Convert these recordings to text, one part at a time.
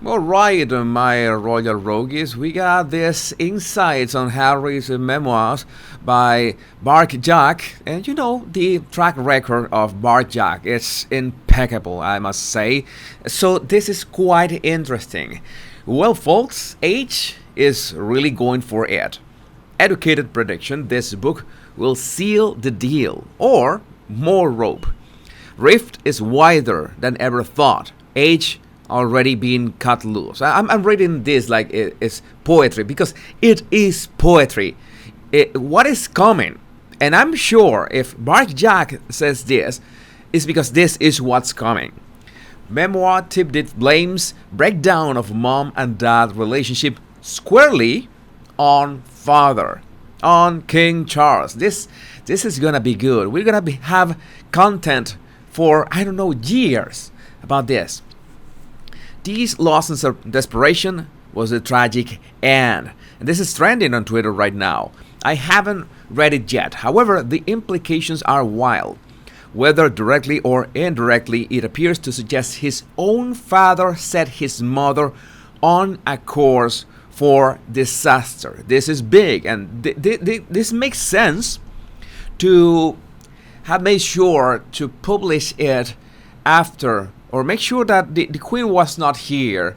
All right, my royal rogues, we got this insights on Harry's memoirs by Barkjack, and the track record of Barkjack is impeccable, I must say. So this is quite interesting. Well, folks, H is really going for it. Educated prediction: this book will seal the deal, or more rope. Rift is wider than ever thought. H already been cut loose. I'm reading this like it's poetry because it is poetry. What is coming? And I'm sure if Barkjack says this, it's because this is what's coming. Memoir tipped it blames breakdown of mom and dad relationship squarely on father, on King Charles. This is gonna be good. We're gonna have content for I don't know years about this. These losses of desperation was a tragic end. And this is trending on Twitter right now. I haven't read it yet. However, the implications are wild. Whether directly or indirectly, it appears to suggest his own father set his mother on a course for disaster. This is big, and this makes sense to have made sure to publish it after, or make sure that the Queen was not here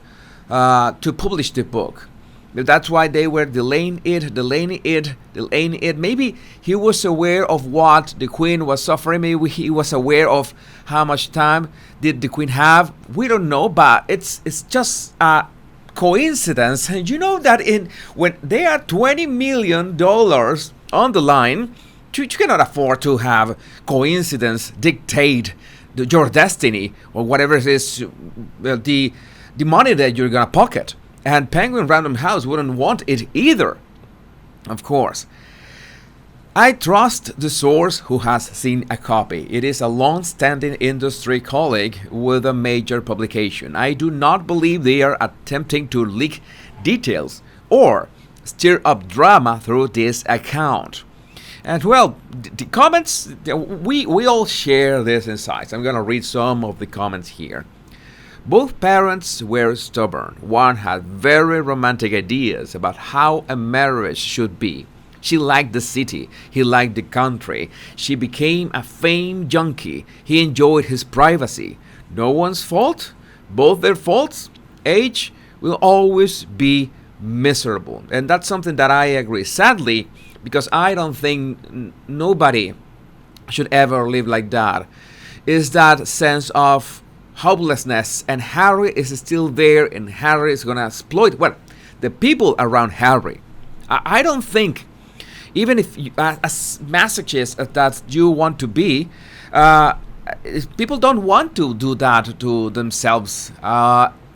to publish the book. That's why they were delaying it. Maybe he was aware of what the Queen was suffering. Maybe he was aware of how much time did the Queen have. We don't know, but it's just a coincidence. And you know that when there are $20 million on the line, you cannot afford to have coincidence dictate your destiny or whatever it is, the money that you're gonna pocket. And Penguin Random House wouldn't want it either, of course. I trust the source who has seen a copy. It is a long-standing industry colleague with a major publication. I do not believe they are attempting to leak details or stir up drama through this account. And well, the comments, we all share these insights. I'm going to read some of the comments here. Both parents were stubborn. One had very romantic ideas about how a marriage should be. She liked the city. He liked the country. She became a fame junkie. He enjoyed his privacy. No one's fault. Both their faults. Age will always be miserable. And that's something that I agree. Sadly, because I don't think nobody should ever live like that, is that sense of hopelessness, and Harry is still there, and Harry is gonna exploit the people around Harry. I don't think, even if you, as masochist as that you want to be, people don't want to do that to themselves.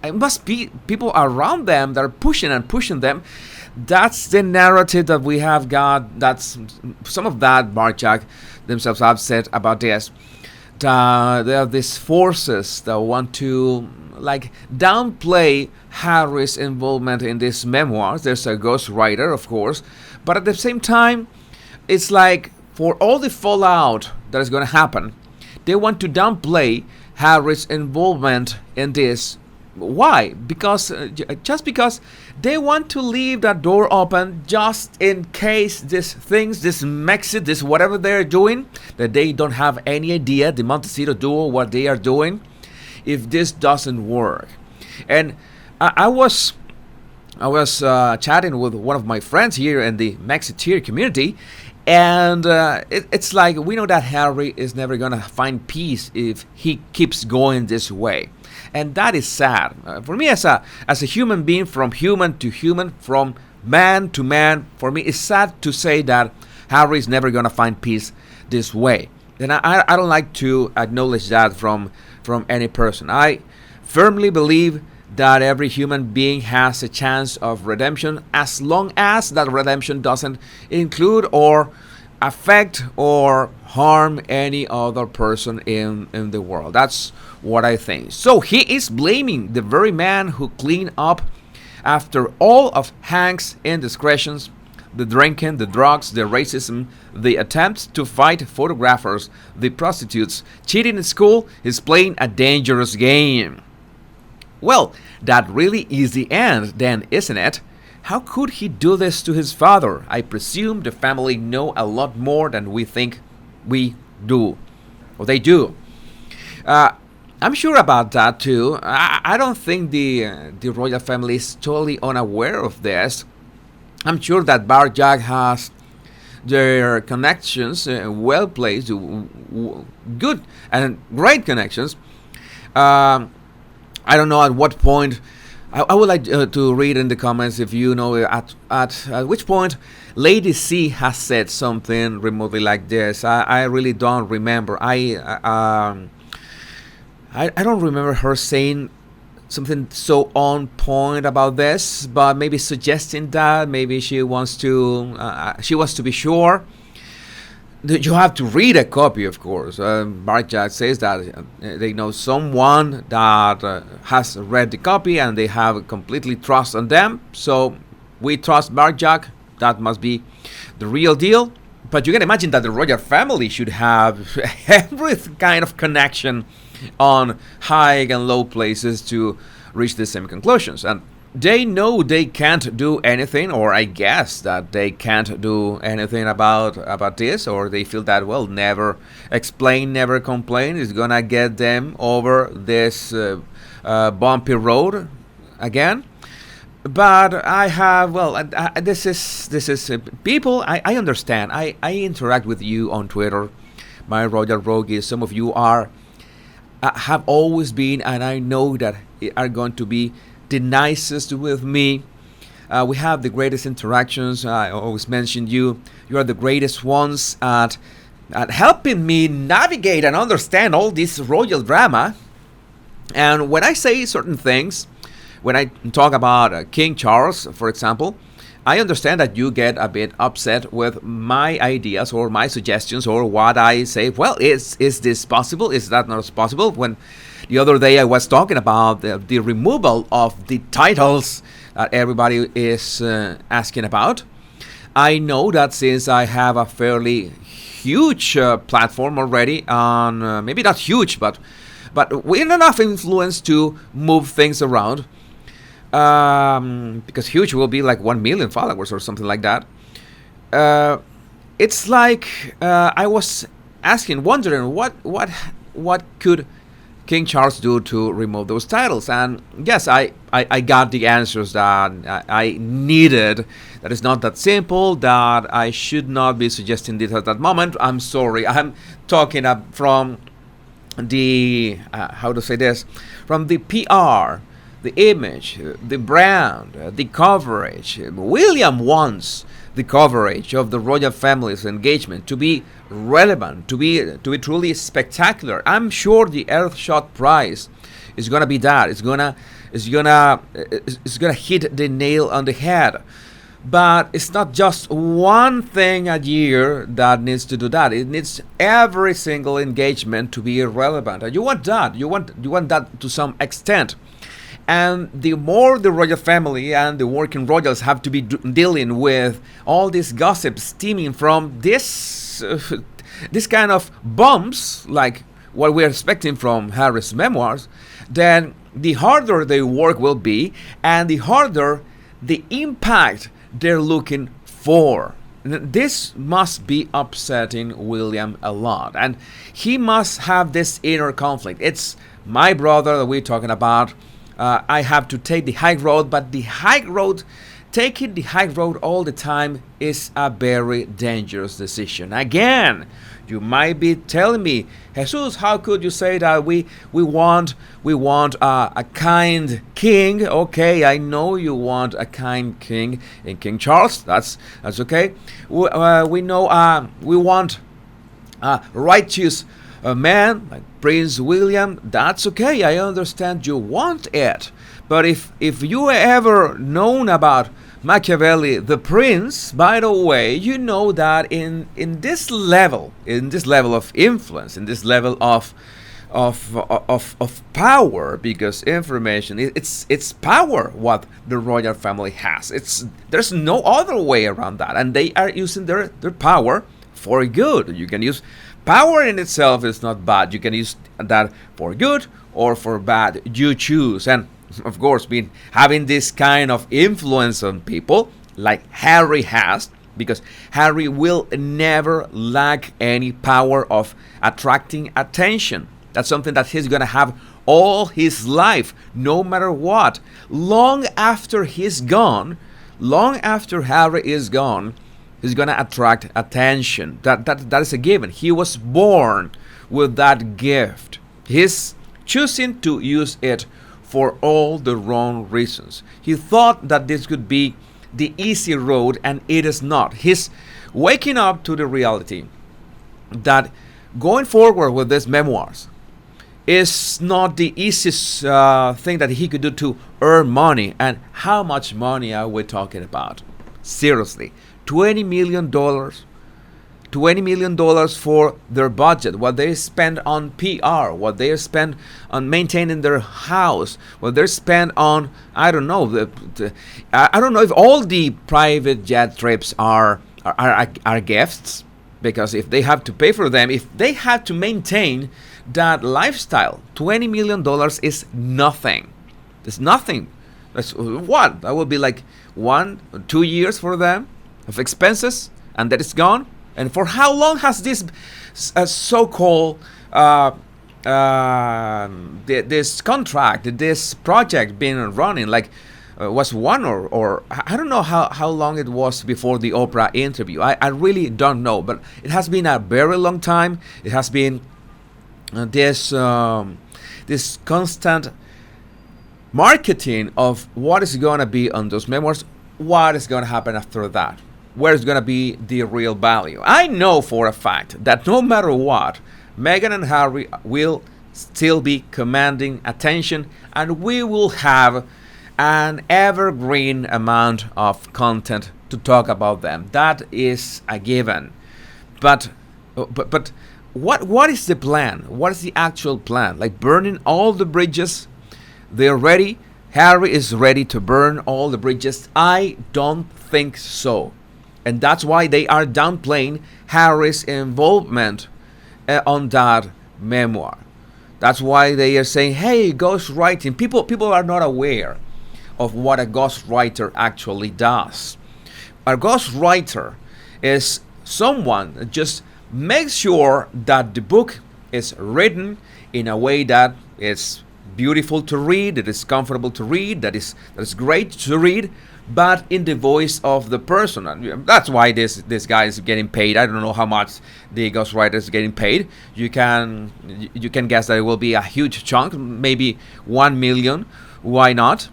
It must be people around them that are pushing them. That's the narrative that we have got. That's some of that Barkjack themselves have said about this. There are these forces that want to downplay Harry's involvement in these memoirs. There's a ghostwriter, of course, but at the same time, it's like for all the fallout that is going to happen, they want to downplay Harry's involvement in this. Why? Because just because they want to leave that door open just in case these things, this Mexit, this whatever they're doing, that they don't have any idea, the Montecito duo, what they are doing, if this doesn't work. And I was chatting with one of my friends here in the Mexiteer community, and it's like we know that Harry is never gonna find peace if he keeps going this way. And that is sad. For me as a human being, from human to human, from man to man, for me it's sad to say that Harry is never going to find peace this way. And I don't like to acknowledge that from any person. I firmly believe that every human being has a chance of redemption, as long as that redemption doesn't include or affect or harm any other person in the world. That's what I think. So he is blaming the very man who cleaned up after all of Hank's indiscretions, the drinking, the drugs, the racism, the attempts to fight photographers, the prostitutes, cheating in school. He's playing a dangerous game. Well, that really is the end, then, isn't it? How could he do this to his father? I presume the family know a lot more than we think we do. Or they do. I'm sure about that too. I don't think the royal family is totally unaware of this. I'm sure that Barkjack has their connections well placed, good and great connections. I don't know at what point. I would like to read in the comments if you know at which point Lady C has said something remotely like this. I really don't remember. I don't remember her saying something so on point about this, but maybe suggesting that maybe she wants to be sure. You have to read a copy, of course. Barkjack says that they know someone that has read the copy and they have completely trust on them. So we trust Barkjack. That must be the real deal. But you can imagine that the royal family should have every kind of connection on high and low places to reach the same conclusions. And they know they can't do anything, or I guess that they can't do anything about this, or they feel that, well, never explain, never complain is gonna get them over this bumpy road again. But I have, well, this is people. I understand. I interact with you on Twitter, my royal rogues. Some of you have always been, and I know that are going to be the nicest with me. We have the greatest interactions. I always mention you. You are the greatest ones at helping me navigate and understand all this royal drama. And when I say certain things, when I talk about King Charles, for example, I understand that you get a bit upset with my ideas or my suggestions or what I say. Well, is this possible? Is that not possible? When the other day I was talking about the removal of the titles that everybody is asking about. I know that since I have a fairly huge platform already on, maybe not huge, but with enough influence to move things around, because huge will be like 1 million followers or something like that. It's like I was wondering what could King Charles do to remove those titles? And yes, I got the answers that I needed. That is not that simple, that I should not be suggesting this at that moment. I'm sorry. I'm talking from the, how to say this, from the PR, the image, the brand, the coverage. William wants the coverage of the royal family's engagement to be relevant, to be truly spectacular. I'm sure the Earthshot prize is gonna be that. It's gonna hit the nail on the head. But it's not just one thing a year that needs to do that. It needs every single engagement to be relevant. And you want that. You want that to some extent. And the more the royal family and the working royals have to be dealing with all this gossip stemming from this kind of bumps, like what we're expecting from Harry's memoirs, then the harder their work will be, and the harder the impact they're looking for. This must be upsetting William a lot, and he must have this inner conflict. It's my brother that we're talking about. I have to take the high road, but taking the high road all the time is a very dangerous decision. Again, you might be telling me, Jesus, how could you say that we want a kind king? Okay, I know you want a kind king in King Charles. That's okay. We know we want a righteous man like Prince William. That's okay. I understand you want it. But if you ever known about Machiavelli the Prince, by the way, you know that in this level of influence, in this level of power, because information, it's power what the royal family has. There's no other way around that, and they are using their power for good. You can use power in itself is not bad. You can use that for good or for bad. You choose. And of course, been having this kind of influence on people like Harry has, because Harry will never lack any power of attracting attention. That's something that he's going to have all his life, no matter what. Long after he's gone, long after Harry is gone, he's going to attract attention. That is a given. He was born with that gift. He's choosing to use it for all the wrong reasons. He thought that this could be the easy road, and it is not. He's waking up to the reality that going forward with these memoirs is not the easiest thing that he could do to earn money. And how much money are we talking about? Seriously, $20 million. $20 million for their budget, what they spend on PR, what they spend on maintaining their house, what they spend on, I don't know, I don't know if all the private jet trips are gifts, because if they have to pay for them, if they have to maintain that lifestyle, $20 million is nothing. It's nothing. That's what? That would be like 1 or 2 years for them of expenses, and that is gone. And for how long has this so-called this contract, this project been running? Like was one or I don't know how long it was before the Oprah interview. I really don't know, but it has been a very long time. It has been this constant marketing of what is going to be on those memoirs, what is going to happen after that, where is going to be the real value. I know for a fact that no matter what, Meghan and Harry will still be commanding attention, and we will have an evergreen amount of content to talk about them. That is a given. But what is the plan? What is the actual plan? Like burning all the bridges? They're ready. Harry is ready to burn all the bridges. I don't think so. And that's why they are downplaying Harry's involvement on that memoir. That's why they are saying, hey, ghostwriting. People are not aware of what a ghostwriter actually does. A ghostwriter is someone that just makes sure that the book is written in a way that is beautiful to read, that is comfortable to read, that is great to read, but in the voice of the person. And that's why this guy is getting paid. I don't know how much the ghostwriter is getting paid. You can guess that it will be a huge chunk, maybe 1 million. Why not?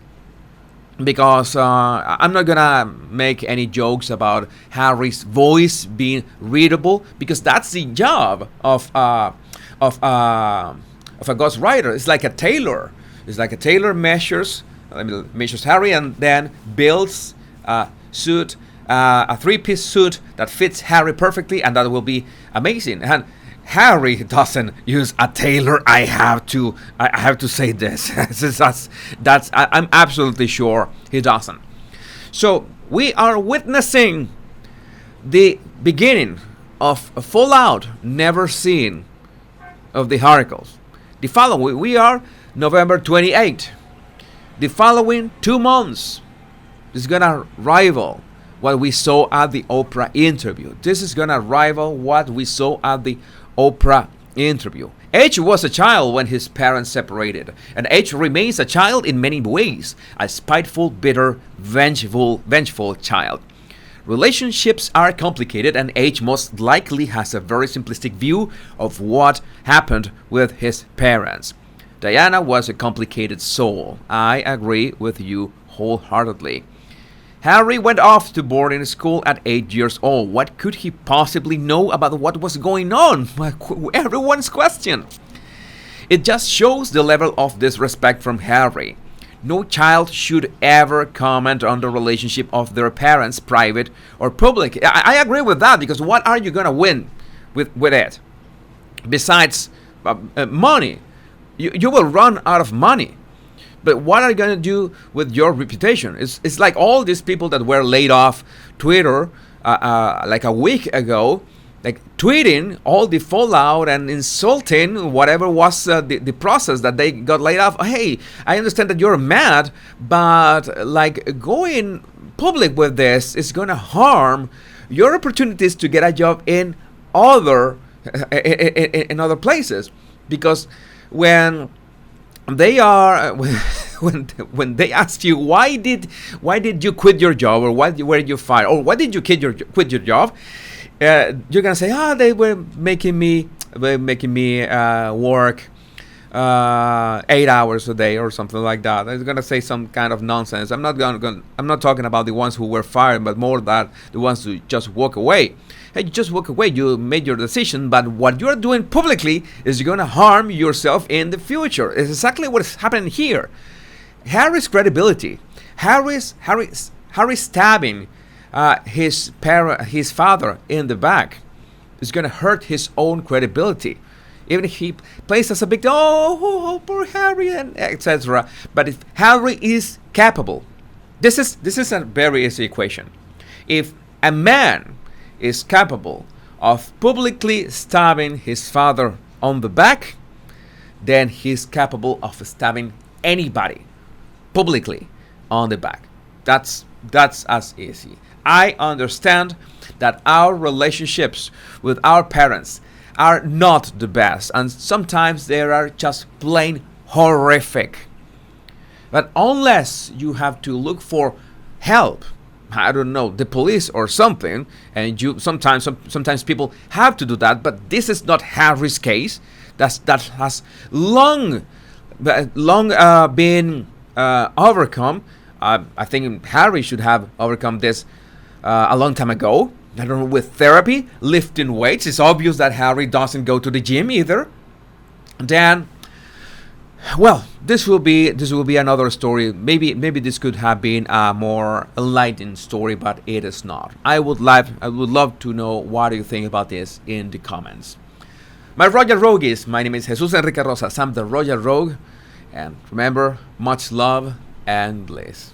Because I'm not gonna make any jokes about Harry's voice being readable, because that's the job of a ghostwriter. It's like a tailor. It's like a tailor measures Harry and then builds a suit, a 3-piece suit that fits Harry perfectly, and that will be amazing. And Harry doesn't use a tailor. I have to say this. I'm absolutely sure he doesn't. So we are witnessing the beginning of a fallout never seen of the Harricles. The following, we are November 28th. The following 2 months is gonna rival what we saw at the Oprah interview. This is gonna rival what we saw at the Oprah interview. H was a child when his parents separated, and H remains a child in many ways, a spiteful, bitter, vengeful child. Relationships are complicated, and H most likely has a very simplistic view of what happened with his parents. Diana was a complicated soul. I agree with you wholeheartedly. Harry went off to boarding school at 8 years old. What could he possibly know about what was going on? Everyone's question. It just shows the level of disrespect from Harry. No child should ever comment on the relationship of their parents, private or public. I agree with that, because what are you going to win with it? Besides money. You will run out of money. But what are you going to do with your reputation? It's like all these people that were laid off Twitter like a week ago. like tweeting all the fallout and insulting whatever was the process that they got laid off. Hey, I understand that you're mad, but like going public with this is going to harm your opportunities to get a job in other in other places, because when they are when they ask you why did you quit your job, or why were you fired, or why did you quit your job, you're gonna say, they were making me work 8 hours a day or something like that. I'm gonna say some kind of nonsense. I'm not talking about the ones who were fired, but more that the ones who just walk away. Hey, you just walk away. You made your decision, but what you're doing publicly is going to harm yourself in the future. It's exactly what is happening here. Harry's credibility. Harry stabbing his father in the back is going to hurt his own credibility. Even if he plays as a big, oh poor Harry, and etc. But if Harry is capable, this is a very easy equation. If a man is capable of publicly stabbing his father on the back, then he's capable of stabbing anybody publicly on the back. That's as easy. I understand that our relationships with our parents are not the best, and sometimes they are just plain horrific. But unless you have to look for help, I don't know, the police or something, and you sometimes people have to do that, but this is not Harry's case. That has long been overcome. I think Harry should have overcome this a long time ago. I don't know, with therapy, lifting weights. It's obvious that Harry doesn't go to the gym either. Then, well, this will be another story. Maybe this could have been a more enlightening story, but it is not. I would love to know what do you think about this in the comments. My Royal Rogues, my name is Jesus Enrique Rosas. I'm the Royal Rogue, and remember, much love and bliss.